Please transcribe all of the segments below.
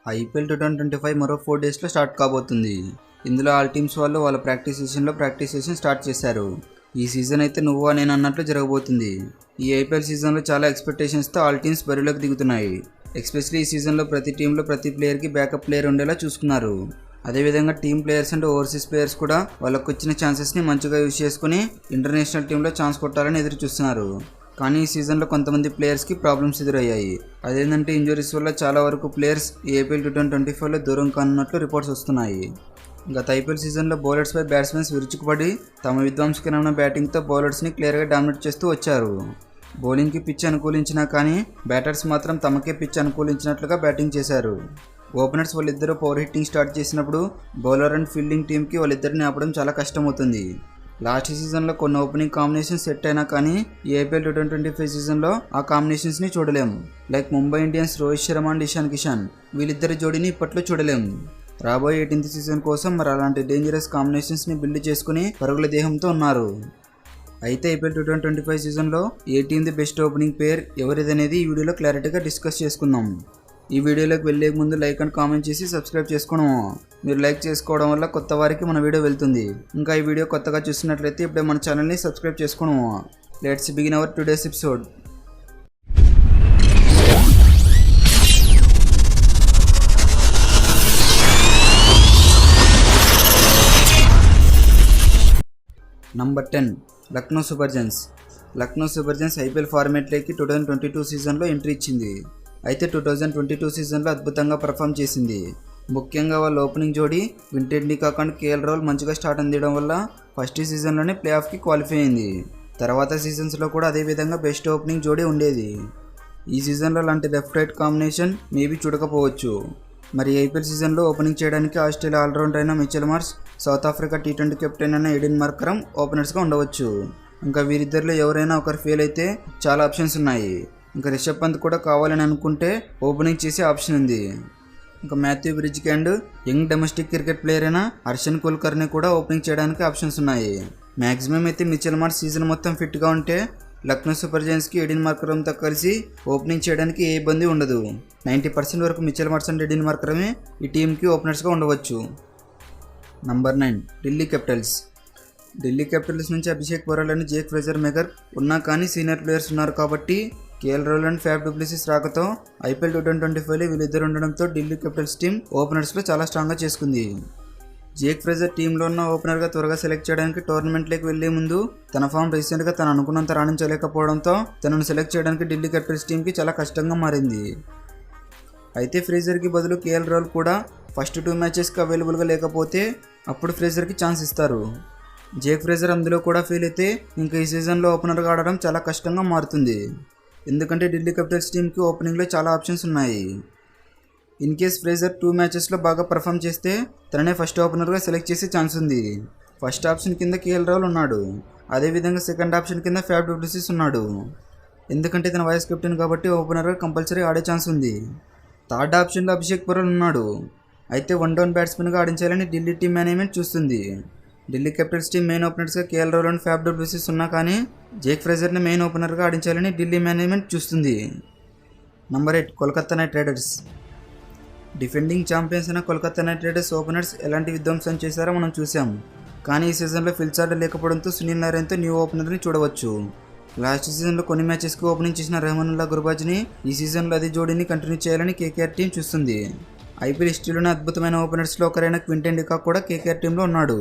IPL 2025 మరో 4 డేస్లో start కాబోతుంది. ఇందులో ఆల్ టీమ్స్ వాళ్ళు వాళ్ళ ప్రాక్టీస్ సెషన్ స్టార్ట్ చేశారు. ఈ సీజన్ అయితే నువ్వా నేను అన్నట్లు జరగబోతుంది. ఈ ఐపీఎల్ సీజన్లో చాలా ఎక్స్పెక్టేషన్స్తో ఆల్ టీమ్స్ బరిలోకి దిగుతున్నాయి. ఎస్పెషల్లీ ఈ సీజన్లో ప్రతి టీంలో ప్రతి ప్లేయర్కి బ్యాకప్ ప్లేయర్ ఉండేలా చూసుకున్నారు. అదేవిధంగా team players and overseas players కూడా వాళ్ళకు వచ్చిన ఛాన్సెస్ని మంచిగా యూజ్ చేసుకుని ఇంటర్నేషనల్ టీంలో ఛాన్స్ కొట్టాలని ఎదురు చూస్తున్నారు. కానీ ఈ సీజన్లో కొంతమంది ప్లేయర్స్కి ప్రాబ్లమ్స్ ఎదురయ్యాయి. అదేంటంటే ఇంజురీస్ వల్ల చాలా వరకు ప్లేయర్స్ ఈ ఐపీఎల్ 2025లో దూరం కానున్నట్లు రిపోర్ట్స్ వస్తున్నాయి. గత ఐపీఎల్ సీజన్లో బౌలర్స్పై బ్యాట్స్మెన్స్ విరుచుకుపడి తమ విధ్వంసకరమైన బ్యాటింగ్తో బౌలర్స్ని క్లియర్గా డామినేట్ చేస్తూ వచ్చారు. బౌలింగ్కి పిచ్ అనుకూలించినా కానీ బ్యాటర్స్ మాత్రం తమకే పిచ్ అనుకూలించినట్లుగా బ్యాటింగ్ చేశారు. ఓపెనర్స్ వాళ్ళిద్దరూ పవర్ హిట్టింగ్ స్టార్ట్ చేసినప్పుడు బౌలర్ అండ్ ఫీల్డింగ్ టీంకి వాళ్ళిద్దరిని ఆపడం చాలా కష్టమవుతుంది. లాస్ట్ సీజన్లో కొన్ని ఓపెనింగ్ కాంబినేషన్స్ సెట్ అయినా కానీ ఈ ఐపీఎల్ 2025 సీజన్లో ఆ కాంబినేషన్స్ని చూడలేము. Like Mumbai Indians Rohit Sharma and Ishan Kishan వీళ్ళిద్దరి జోడీని ఇప్పట్లో చూడలేము. రాబోయే 18th సీజన్ కోసం మరి అలాంటి డేంజరస్ కాంబినేషన్స్ని బిల్డ్ చేసుకుని పరుగుల దేహంతో ఉన్నారు. అయితే ఐపీఎల్ 2025 సీజన్లో ఏ టీమ్ ది బెస్ట్ ఓపెనింగ్ పేర్ ఎవరిదనేది ఈ వీడియోలో క్లారిటీగా డిస్కస్ చేసుకుందాం. ఈ వీడియోలోకి వెళ్ళే ముందు లైక్ అండ్ కామెంట్ చేసి సబ్స్క్రైబ్ చేసుకోవడం. మీరు లైక్ చేసుకోవడం వల్ల కొత్త వారికి మన వీడియో వెళ్తుంది. ఇంకా ఈ వీడియో కొత్తగా చూస్తున్నట్లయితే ఇప్పుడే మన ఛానల్ని సబ్స్క్రైబ్ చేసుకోవడం. Let's begin our today's episode. Number 10 Lucknow Super Giants. Lucknow Super Giants IPL ఫార్మేట్లోకి 2022 సీజన్లో ఎంట్రీ ఇచ్చింది. అయితే 2022 సీజన్లో అద్భుతంగా పర్ఫామ్ చేసింది. ముఖ్యంగా వాళ్ళ ఓపెనింగ్ జోడీ వింటెడ్ డికాక్ అండ్ కేఎల్ రాహుల్ మంచిగా స్టార్ట్ అందించడం వల్ల ఫస్ట్ సీజన్లోనే ప్లే ఆఫ్కి క్వాలిఫై అయింది. తర్వాత సీజన్స్లో కూడా అదేవిధంగా బెస్ట్ ఓపెనింగ్ జోడీ ఉండేది. ఈ సీజన్లో అలాంటి లెఫ్ట్ రైట్ కాంబినేషన్ మేబీ చూడకపోవచ్చు. మరి ఐపీఎల్ సీజన్లో ఓపెనింగ్ చేయడానికి ఆస్ట్రేలియా ఆల్రౌండర్ అయిన Mitchell Marsh, south Africa T20 captain అయిన ఎడెన్ మార్కరమ్ ఓపెనర్స్గా ఉండవచ్చు. ఇంకా వీరిద్దరిలో ఎవరైనా ఒకరు ఫెయిల్ అయితే చాలా ఆప్షన్స్ ఉన్నాయి. ఇంకా రిషబ్ పంత్ కూడా కావాలని అనుకుంటే ఓపెనింగ్ చేసే ఆప్షన్ ఉంది. ఇంకా మాథ్యూ బ్రిడ్జ్కి and young domestic cricket player అయిన హర్షన్ కుల్కర్ని కూడా ఓపెనింగ్ చేయడానికి ఆప్షన్స్ ఉన్నాయి. మ్యాక్సిమం అయితే మిచెల్ మార్ష్ సీజన్ మొత్తం ఫిట్గా ఉంటే లక్నో సూపర్ జైంట్స్కి ఎడెన్ మార్కరమ్తో కలిసి ఓపెనింగ్ చేయడానికి ఏ ఇబ్బంది ఉండదు. 90% వరకు మిచెల్ మార్ష్ అండ్ ఎడెన్ మార్కరమే ఈ టీంకి ఓపెనర్స్గా ఉండవచ్చు. Number 9 Delhi Capitals. Delhi Capitals నుంచి అభిషేక్ పోరాల్ అని జేక్ ఫ్రేజర్ మెగర్ ఉన్నా కానీ సీనియర్ ప్లేయర్స్ ఉన్నారు కాబట్టి KL Rahul and Faf du Plessis రాకతో ఐపీఎల్ 2025లో వీళ్ళిద్దరు ఉండడంతో ఢిల్లీ క్యాపిటల్స్ టీం ఓపెనర్స్లో చాలా స్ట్రాంగ్గా చేసుకుంది. జేక్ ఫ్రేజర్ టీంలో ఉన్న ఓపెనర్గా త్వరగా సెలెక్ట్ చేయడానికి టోర్నమెంట్లోకి వెళ్లే ముందు తన ఫామ్ రీసెంట్గా తను అనుకున్నంత రాణించలేకపోవడంతో తనను సెలెక్ట్ చేయడానికి ఢిల్లీ క్యాపిటల్స్ టీంకి చాలా కష్టంగా మారింది. అయితే ఫ్రేజర్కి బదులు కేఎల్ రాహుల్ కూడా ఫస్ట్ 2 మ్యాచెస్కి అవైలబుల్గా లేకపోతే అప్పుడు ఫ్రేజర్కి ఛాన్స్ ఇస్తారు. జేక్ ఫ్రేజర్ అందులో కూడా ఫెయిల్ అయితే ఇంకా ఈ సీజన్లో ఓపెనర్గా ఆడడం చాలా కష్టంగా మారుతుంది. ఎందుకంటే ఢిల్లీ క్యాపిటల్స్ టీంకి ఓపెనింగ్లో చాలా ఆప్షన్స్ ఉన్నాయి. ఇన్ కేస్ ఫ్రేజర్ 2 మ్యాచెస్లో బాగా పర్ఫామ్ చేస్తే తననే ఫస్ట్ ఓపెనర్గా సెలెక్ట్ చేసే ఛాన్స్ ఉంది. ఫస్ట్ ఆప్షన్ కింద కేఎల్ రాహుల్ ఉన్నాడు. అదేవిధంగా సెకండ్ ఆప్షన్ కింద ఫ్యాబ్ డూప్లెసిస్ ఉన్నాడు. ఎందుకంటే తన వైస్ కెప్టెన్ కాబట్టి ఓపెనర్గా కంపల్సరీ ఆడే ఛాన్స్ ఉంది. థర్డ్ ఆప్షన్లో అభిషేక్ పోరాల్ ఉన్నాడు. అయితే 1 డౌన్ బ్యాట్స్మెన్గా ఆడించాలని ఢిల్లీ టీం మేనేజ్మెంట్ చూస్తుంది. ఢిల్లీ క్యాపిటల్స్ టీం మెయిన్ ఓపెనర్స్గా K L Rahul and Faf du Plessis ఉన్నా కానీ జేక్ ఫ్రేజర్ని మెయిన్ ఓపెనర్గా ఆడించాలని ఢిల్లీ మేనేజ్మెంట్ చూస్తుంది. Number 8 Kolkata Knight Riders. Defending champions అయిన కోల్కతా నైట్ రైడర్స్ ఓపెనర్స్ ఎలాంటి విధ్వంసం చేశారో మనం చూసాం. కానీ ఈ సీజన్లో ఫిల్చార్డ్ లేకపోవడంతో సునీల్ నారాయణ్తో న్యూ ఓపెనర్ని చూడవచ్చు. లాస్ట్ సీజన్లో కొన్ని మ్యాచెస్కి ఓపెనింగ్ చేసిన రెహమానుల్లా గుర్బాజ్ని ఈ సీజన్లో అదే జోడీని కంటిన్యూ చేయాలని కేకేఆర్ టీం చూస్తుంది. ఐపీఎల్ హిస్టరీలోనే అద్భుతమైన ఓపెనర్స్లో ఒకరైన క్వింటన్ డికాక్ కూడా కేకేఆర్ టీంలో ఉన్నాడు.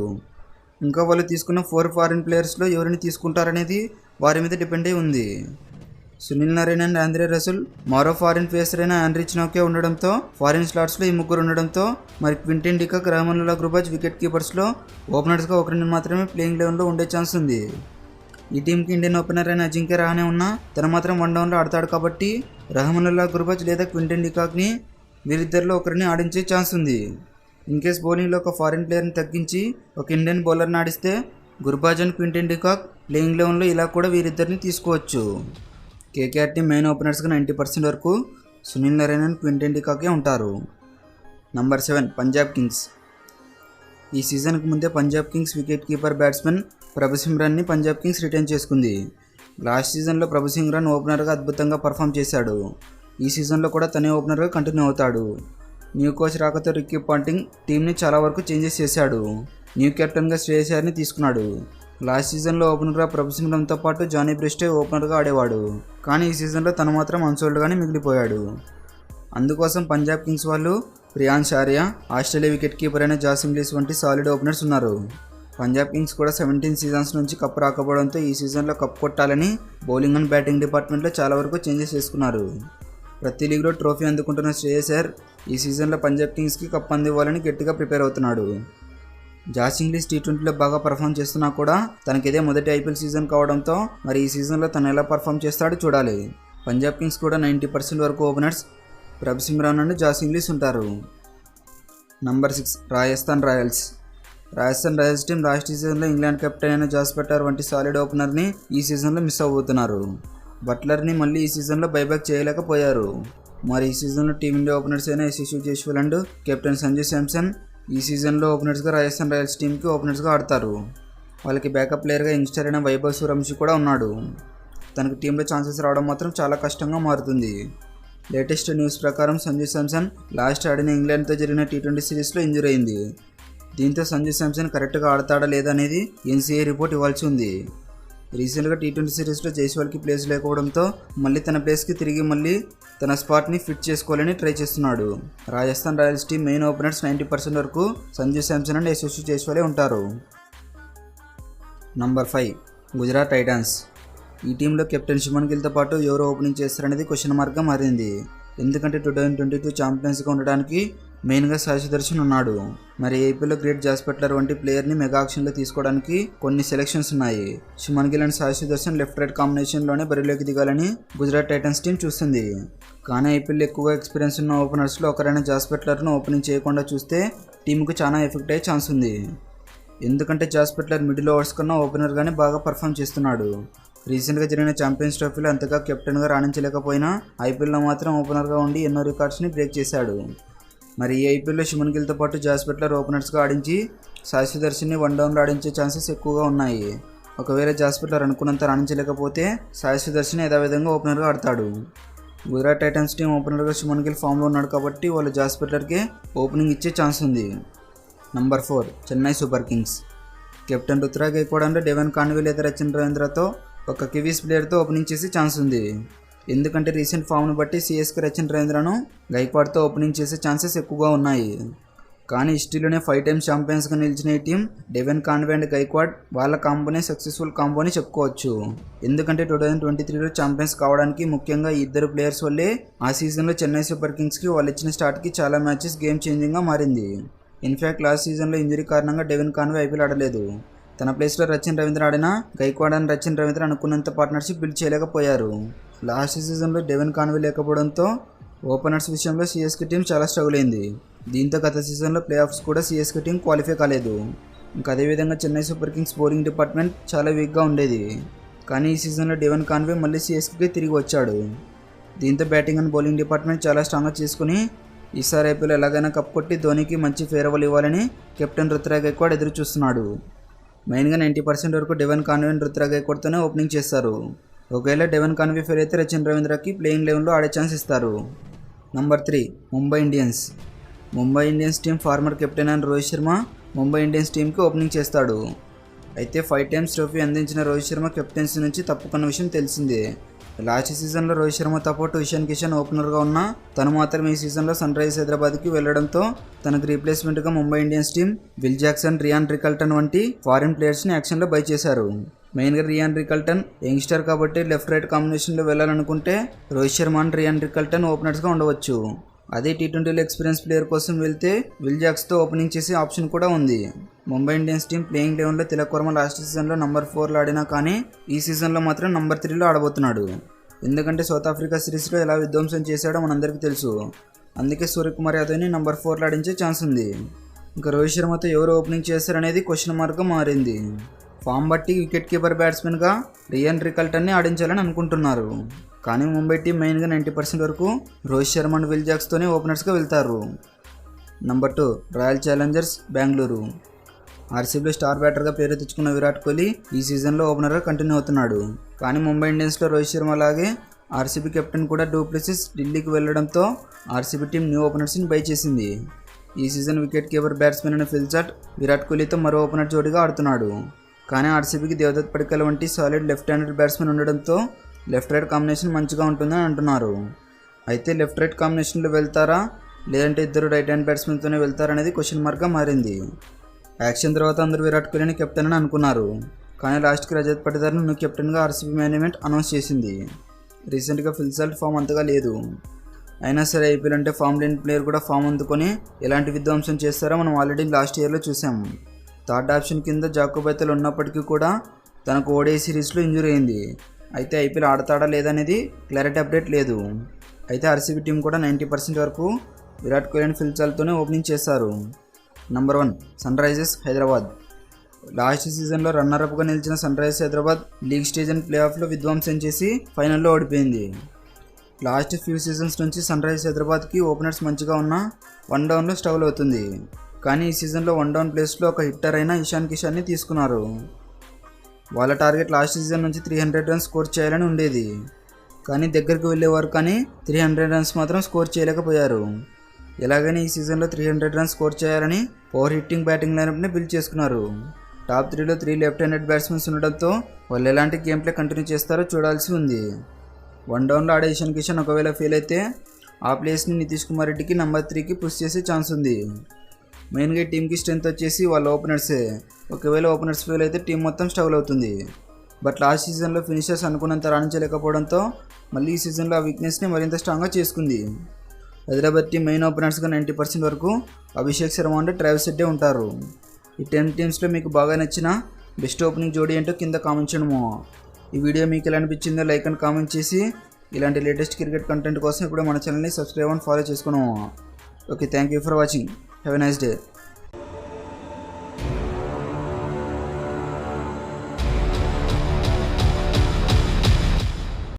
ఇంకా వాళ్ళు తీసుకున్న 4 ఫారిన్ ప్లేయర్స్లో ఎవరిని తీసుకుంటారనేది వారి మీద డిపెండ్ అయి ఉంది. Sunil Narine and Andre Russell, మరో ఫారిన్ పేసర్ అయిన ఆండ్రిచ్ నౌకే ఉండడంతో ఫారిన్ స్లాట్స్లో ఈ ముగ్గురు ఉండడంతో మరి Quinton de Kock, Rahmanullah Gurbaz wicket కీపర్స్లో ఓపెనర్స్గా ఒకరిని మాత్రమే ప్లేయింగ్ లెవెన్లో ఉండే ఛాన్స్ ఉంది. ఈ టీంకి ఇండియన్ ఓపెనర్ అయిన అజింక్య రహానే ఉన్నా తను మాత్రం 1 డౌన్లో ఆడతాడు కాబట్టి రెహమానుల్లా గుర్బాజ్ లేదా క్వింటన్ డికాక్ని వీరిద్దరిలో ఒకరిని ఆడించే ఛాన్స్ ఉంది. ఇన్ కేస్ బౌలింగ్లో ఒక ఫారిన్ ప్లేయర్ని తగ్గించి ఒక ఇండియన్ బౌలర్ని ఆడిస్తే Gurbaz and Quinton de Kock playing లెవెన్లో ఇలా కూడా వీరిద్దరిని తీసుకోవచ్చు. కేకేఆర్ టీం మెయిన్ ఓపెనర్స్గా 90% వరకు సునీల్ నారాయణ్ అండ్ క్వింటన్ డికాకే ఉంటారు. Number 7 Punjab Kings. ఈ సీజన్కి ముందే Punjab Kings wicket keeper batsmen ప్రభసిమ్రాన్ని పంజాబ్ కింగ్స్ రిటైన్ చేసుకుంది. లాస్ట్ సీజన్లో ప్రభసిమ్రాన్ ఓపెనర్గా అద్భుతంగా పర్ఫామ్ చేశాడు. ఈ సీజన్లో కూడా తనే ఓపెనర్గా కంటిన్యూ అవుతాడు. న్యూ కోచ్ రాకతో రిక్కీ పాంటింగ్ టీంని చాలా వరకు చేంజెస్ చేశాడు. న్యూ కెప్టెన్గా శ్రేయస్ అయ్యర్ని తీసుకున్నాడు. లాస్ట్ సీజన్లో ఓపెనర్గా ప్రభు సింగ్తో పాటు జానీ బ్రెస్టే ఓపెనర్గా ఆడేవాడు. కానీ ఈ సీజన్లో తను మాత్రం అన్సోల్డ్గానే మిగిలిపోయాడు. అందుకోసం పంజాబ్ కింగ్స్ వాళ్ళు Priyansh Arya, Australia wicket keeper అయిన జాస్ ఇంగ్లీష్ వంటి సాలిడ్ ఓపెనర్స్ ఉన్నారు. పంజాబ్ కింగ్స్ కూడా 17 సీజన్స్ నుంచి కప్ రాకపోవడంతో ఈ సీజన్లో కప్ కొట్టాలని బౌలింగ్ అండ్ బ్యాటింగ్ డిపార్ట్మెంట్లో చాలా వరకు చేంజెస్ చేసుకున్నారు. ప్రతి లీగ్లో ట్రోఫీ అందుకుంటున్న శ్రేయస్ అయ్యర్ ఈ సీజన్లో పంజాబ్ కింగ్స్కి కప్ అందివ్వాలని గట్టిగా ప్రిపేర్ అవుతున్నాడు. జాస్ ఇంగ్లీష్ టీ20లో బాగా పర్ఫామ్ చేస్తున్నా కూడా తనకిదే మొదటి ఐపీఎల్ సీజన్ కావడంతో మరి ఈ సీజన్లో తను ఎలా పర్ఫామ్ చేస్తాడో చూడాలి. పంజాబ్ కింగ్స్ కూడా 90% వరకు openers Prabhsimran and Josh Inglis ఉంటారు. Number 6 Rajasthan Royals. Rajasthan Royals team last సీజన్లో ఇంగ్లాండ్ కెప్టెన్ అయిన జాస్ బట్లర్ వంటి సాలిడ్ ఓపెనర్ని ఈ సీజన్లో మిస్ అవబోతున్నారు. బట్లర్ని మళ్ళీ ఈ సీజన్లో బైబ్యాక్ చేయలేకపోయారు. మరి ఈ సీజన్లో టీమిండియా ఓపెనర్స్ అయిన యశస్వి జైస్వాల్ అండ్ కెప్టెన్ సంజు శాంసన్ ఈ సీజన్లో ఓపెనర్స్గా రాజస్థాన్ రాయల్స్ టీంకి ఓపెనర్స్గా ఆడతారు. వాళ్ళకి బ్యాకప్ ప్లేయర్గా యంగ్స్టర్ అయిన వైభవ్ సూర్యవంశీ కూడా ఉన్నాడు. తనకు టీంలో ఛాన్సెస్ రావడం మాత్రం చాలా కష్టంగా మారుతుంది. లేటెస్ట్ న్యూస్ ప్రకారం సంజు శాంసన్ లాస్ట్ ఆడిన ఇంగ్లాండ్తో జరిగిన టీ20 సిరీస్లో ఇంజూర్ అయింది. దీంతో సంజు శాంసన్ కరెక్ట్గా ఆడతాడా లేదా అనేది ఎన్సీఏ రిపోర్ట్ ఇవ్వాల్సి ఉంది. రీసెంట్గా టీ20 సిరీస్లో జైస్వాల్కి ప్లేస్ లేకపోవడంతో మళ్ళీ తన ప్లేస్కి తిరిగి మళ్ళీ తన స్పాట్ని ఫిట్ చేసుకోవాలని ట్రై చేస్తున్నాడు. Rajasthan Royals team main openers 90% వరకు సంజు శాంసన్ అండ్ యశస్వి జైస్వాలే ఉంటారు. Number 5 Gujarat Titans. ఈ టీంలో కెప్టెన్ శుభన్ గిల్తో పాటు ఎవరు ఓపెనింగ్ చేస్తారనేది క్వశ్చన్ మార్క్గా మారింది. ఎందుకంటే 2022 ఛాంపియన్స్గా ఉండడానికి మెయిన్గా సాయి సుదర్శన్ ఉన్నాడు. మరి ఐపీఎల్లో గ్రేట్ జాస్ బట్లర్ వంటి ప్లేయర్ని మెగా ఆక్షన్లో తీసుకోవడానికి కొన్ని సెలెక్షన్స్ ఉన్నాయి. Shubman Gill and Sai Sudharsan left right కాంబినేషన్లోనే బరిలోకి దిగాలని గుజరాత్ టైటన్స్ టీం చూస్తుంది. కానీ ఐపీఎల్ ఎక్కువగా ఎక్స్పీరియన్స్ ఉన్న ఓపెనర్స్లో ఒకరైన జాస్ బట్లర్ను ఓపెనింగ్ చేయకుండా చూస్తే టీంకు చాలా ఎఫెక్ట్ అయ్యే ఛాన్స్ ఉంది. ఎందుకంటే జాస్ బట్లర్ మిడిల్ ఓవర్స్ కన్నా ఓపెనర్గానే బాగా పర్ఫామ్ చేస్తున్నాడు. రీసెంట్గా జరిగిన ఛాంపియన్స్ ట్రోఫీలో అంతగా కెప్టెన్గా రాణించలేకపోయినా ఐపీఎల్లో మాత్రం ఓపెనర్గా ఉండి ఎన్నో రికార్డ్స్ని బ్రేక్ చేశాడు. మరి ఈ ఐపీఎల్లో శుభన్ గిల్తో పాటు జాస్ బట్లర్ ఓపెనర్స్గా ఆడించి సాయి సుదర్శన్ని వన్ డౌన్లో ఆడించే ఛాన్సెస్ ఎక్కువగా ఉన్నాయి. ఒకవేళ జాస్ బట్లర్ అనుకున్నంత రాణించలేకపోతే సాయి సుదర్శన్ యథావిధంగా ఓపెనర్గా ఆడతాడు. గుజరాత్ టైటన్స్ టీం ఓపెనర్గా శుభన్ గిల్ ఫామ్లో ఉన్నాడు కాబట్టి వాళ్ళు జాస్ బట్లర్కే ఓపెనింగ్ ఇచ్చే ఛాన్స్ ఉంది. Number 4 Chennai super kings. Captain Ruturaj Gaikwad అంటే డెవెన్ కాన్వే లేదా రచిన్ రవీంద్రతో ఒక కివీస్ ప్లేయర్తో ఓపెనింగ్ చేసే ఛాన్స్ ఉంది. ఎందుకంటే రీసెంట్ ఫామ్ను బట్టి సిఎస్కే రచిన్ రవీంద్రను గైక్వాడ్తో ఓపెనింగ్ చేసే ఛాన్సెస్ ఎక్కువగా ఉన్నాయి. కానీ హిస్టరీలోనే 5 టైమ్స్ ఛాంపియన్స్గా నిలిచిన ఈ team Devon Conway and Gaikwad వాళ్ళ కాంబోనే సక్సెస్ఫుల్ కాంబో అని చెప్పుకోవచ్చు. ఎందుకంటే 2023లో ఛాంపియన్స్ కావడానికి ముఖ్యంగా ఈ ఇద్దరు ప్లేయర్స్ వల్లే ఆ సీజన్లో చెన్నై సూపర్ కింగ్స్కి వాళ్ళు ఇచ్చిన స్టార్ట్కి చాలా మ్యాచెస్ గేమ్ చేంజింగ్గా మారింది. ఇన్ఫ్యాక్ట్ లాస్ట్ సీజన్లో ఇంజరీ కారణంగా డెవెన్ కాన్వే ఐపీఎల్ ఆడలేదు. తన ప్లేస్లో రచిన్ రవీంద్ర ఆడినా గైక్వాడ్ అండ్ రచిన్ రవీంద్ర అనుకున్నంత పార్ట్నర్షిప్ బిల్డ్ చేయలేకపోయారు. లాస్ట్ సీజన్లో డెవెన్ కాన్వే లేకపోవడంతో ఓపెనర్స్ విషయంలో సిఎస్కే టీం చాలా స్ట్రగుల్ అయింది. దీంతో గత సీజన్లో ప్లే ఆఫ్స్ కూడా సిఎస్కే టీం క్వాలిఫై కాలేదు. ఇంకా అదేవిధంగా Chennai super Kings bowling department చాలా వీక్గా ఉండేది. కానీ ఈ సీజన్లో డెవెన్ కాన్వే మళ్ళీ సిఎస్కేకి తిరిగి వచ్చాడు. దీంతో బ్యాటింగ్ అండ్ బౌలింగ్ డిపార్ట్మెంట్ చాలా స్ట్రాంగ్గా చేసుకుని ఈసారి ఐపీఎల్ ఎలాగైనా కప్ కొట్టి ధోనికి మంచి ఫేర్వెల్ ఇవ్వాలని కెప్టెన్ రుతురాజ్ గైక్వాడ్ ఎదురు చూస్తున్నాడు. మెయిన్గా 90% వరకు డెవెన్ కాన్వే అండ్ రుతురాజ్ గైక్వాడ్తోనే ఓపెనింగ్ చేస్తారు. ఒకవేళ డెవెన్ కాన్వే ఫెయిల్ అయితే రచిన్ రవీంద్రకి ప్లేయింగ్ లెవెన్లో ఆడే ఛాన్స్ ఇస్తారు. Number 3 Mumbai Indians. Mumbai Indians team former captain అయిన రోహిత్ శర్మ ముంబై ఇండియన్స్ టీంకి ఓపెనింగ్ చేస్తాడు. అయితే 5 టైమ్స్ ట్రోఫీ అందించిన రోహిత్ శర్మ కెప్టెన్సీ నుంచి తప్పుకున్న విషయం తెలిసిందే. లాస్ట్ సీజన్లో రోహిత్ శర్మతో పాటు ఇషాన్ కిషన్ ఓపెనర్గా ఉన్న తను మాత్రం ఈ సీజన్లో సన్ రైజర్స్ హైదరాబాద్కి వెళ్లడంతో తనకు రీప్లేస్మెంట్గా Mumbai Indians team Will Jackson, Ryan Rickelton వంటి ఫారిన్ ప్లేయర్స్ని యాక్షన్లో బై చేశారు. మెయిన్గా రియాన్ రికల్టన్ యంగ్స్టర్ కాబట్టి లెఫ్ట్ రైట్ కాంబినేషన్లో వెళ్ళాలనుకుంటే Rohit Sharma and Ryan Rickelton ఓపెనర్స్గా ఉండవచ్చు. అదే టీ20లో ఎక్స్పీరియన్స్ ప్లేయర్ కోసం వెళ్తే విల్ జాక్స్తో ఓపెనింగ్ చేసే ఆప్షన్ కూడా ఉంది. ముంబై ఇండియన్స్ టీం ప్లేయింగ్ లెవెన్లో తిలక్ వర్మ లాస్ట్ సీజన్లో నంబర్ 4లో ఆడినా కానీ ఈ సీజన్లో మాత్రం నంబర్ 3లో ఆడబోతున్నాడు. ఎందుకంటే సౌత్ ఆఫ్రికా సిరీస్లో ఎలా విధ్వంసం చేశాడో మనందరికీ తెలుసు. అందుకే సూర్యకుమార్ యాదవ్ని నంబర్ 4లో ఆడించే ఛాన్స్ ఉంది. ఇంకా రోహిత్ శర్మతో ఎవరు ఓపెనింగ్ చేస్తారనేది క్వశ్చన్ మార్క్గా మారింది. ఫామ్ బట్టి వికెట్ కీపర్ బ్యాట్స్మెన్గా రియాన్ రికల్టన్ని ఆడించాలని అనుకుంటున్నారు. కానీ ముంబై టీం మెయిన్గా 90% వరకు రోహిత్ శర్మ అండ్ విల్ జాక్స్తోనే ఓపెనర్స్గా వెళ్తారు. Number 2 Royal Challengers Bengaluru. ఆర్సీబీలో స్టార్ బ్యాటర్గా పేరు తెచ్చుకున్న విరాట్ కోహ్లీ ఈ సీజన్లో ఓపెనర్గా కంటిన్యూ అవుతున్నాడు. కానీ ముంబై ఇండియన్స్లో రోహిత్ శర్మ అలాగే ఆర్సీబీ కెప్టెన్ కూడా డూప్లెసిస్ ఢిల్లీకి వెళ్లడంతో ఆర్సీబీ టీం న్యూ ఓపెనర్స్ని బై చేసింది. ఈ సీజన్ వికెట్ కీపర్ బ్యాట్స్మెన్ అయిన ఫిల్ జాట్ విరాట్ కోహ్లీతో మరో ఓపెనర్ జోడిగా ఆడుతున్నాడు. కానీ ఆర్సీబీకి దేవదత్ పడిక్కల్ వంటి సాలిడ్ లెఫ్ట్ హ్యాండెడ్ బ్యాట్స్మెన్ ఉండడంతో లెఫ్ట్ రైట్ కాంబినేషన్ మంచిగా ఉంటుందని అంటున్నారు. అయితే లెఫ్ట్ రైట్ కాంబినేషన్లో వెళ్తారా లేదంటే ఇద్దరు రైట్ హ్యాండ్ బ్యాట్స్మెన్తోనే వెళ్తారనేది క్వశ్చన్ మార్క్గా మారింది. యాక్షన్ తర్వాత అందరూ విరాట్ కోహ్లీని కెప్టెన్ అని అనుకున్నారు. కానీ లాస్ట్కి రజత్ పటిదార్ను న్యూ కెప్టెన్గా ఆర్సీబీ మేనేజ్మెంట్ అనౌన్స్ చేసింది. రీసెంట్గా ఫిల్ జాట్ ఫామ్ అంతగా లేదు. అయినా సరే ఐపీఎల్ అంటే ఫామ్ లేని ప్లేయర్ కూడా ఫామ్ అందుకొని ఎలాంటి విధ్వంసం చేస్తారో మనం ఆల్రెడీ లాస్ట్ ఇయర్లో చూసాం. థర్డ్ ఆప్షన్ కింద జాకబ్ బైతల్ ఉన్నప్పటికీ కూడా తనకు ఓడిఐ సిరీస్లో ఇంజురీ అయింది. అయితే ఐపీఎల్ ఆడతాడా లేదనేది క్లారిటీ అప్డేట్ లేదు. అయితే ఆర్సీబీ టీం కూడా 90% వరకు విరాట్ కోహ్లీ అండ్ ఫిల్ జాట్తోనే ఓపెనింగ్ చేస్తారు. Number 1 Sunrisers Hyderabad. Last సీజన్లో రన్నర్అప్గా నిలిచిన Sunrisers Hyderabad league stage and ప్లే ఆఫ్లో విధ్వంసం చేసి ఫైనల్లో ఓడిపోయింది. లాస్ట్ ఫ్యూ సీజన్స్ నుంచి సన్ రైజర్స్ హైదరాబాద్కి ఓపెనర్స్ మంచిగా ఉన్న వన్ డౌన్లో స్ట్రగుల్ అవుతుంది. కానీ ఈ సీజన్లో వన్ డౌన్ ప్లేస్లో ఒక హిట్టర్ అయిన ఇషాన్ కిషాన్ని తీసుకున్నారు. వాళ్ళ టార్గెట్ లాస్ట్ సీజన్ నుంచి 300 రన్స్ స్కోర్ చేయాలని ఉండేది. కానీ దగ్గరికి వెళ్ళేవారు కానీ 300 రన్స్ మాత్రం స్కోర్ చేయలేకపోయారు. ఎలాగైనా ఈ సీజన్లో 300 రన్స్ స్కోర్ చేయాలని పవర్ హిట్టింగ్ బ్యాటింగ్ లైనప్ని బిల్డ్ చేసుకున్నారు. టాప్ 3లో 3 లెఫ్ట్ హ్యాండెడ్ బ్యాట్స్మెన్స్ ఉండడంతో వాళ్ళు ఎలాంటి గేమ్ ప్లే కంటిన్యూ చేస్తారో చూడాల్సి ఉంది. వన్ డౌన్లో ఆడే ఇషాన్ కిషన్ ఒకవేళ ఫెయిల్ అయితే ఆ ప్లేస్ని నితీష్ కుమార్ రెడ్డికి నెంబర్ 3కి పుష్ చేసే ఛాన్స్ ఉంది. మెయిన్గా టీంకి స్ట్రెంత్ వచ్చేసి వాళ్ళ ఓపెనర్సే. ఒకవేళ ఓపెనర్స్ ఫెయిల్ అయితే టీం మొత్తం స్ట్రగుల్ అవుతుంది. బట్ లాస్ట్ సీజన్లో ఫినిషర్స్ అనుకున్నంత రాణించలేకపోవడంతో మళ్ళీ ఈ సీజన్లో ఆ వీక్నెస్ని మరింత స్ట్రాంగ్గా చేసుకుంది. హైదరాబాద్ టీం మెయిన్ ఓపెనర్స్గా 90% వరకు అభిషేక్ శర్మ అంటే ట్రావిస్ హెడ్డే ఉంటారు. ఈ 10 టీమ్స్లో మీకు బాగా నచ్చిన బెస్ట్ ఓపెనింగ్ జోడీ ఏంటో కింద కామెంట్ చేయడము. ఈ వీడియో మీకు ఎలా అనిపించిందో లైక్ అండ్ కామెంట్ చేసి ఇలాంటి లేటెస్ట్ క్రికెట్ కంటెంట్ కోసం ఇప్పుడు మన ఛానల్ని సబ్స్క్రైబ్ అండ్ ఫాలో చేసుకున్నాము. Okay, thank you for watching. Have a nice day.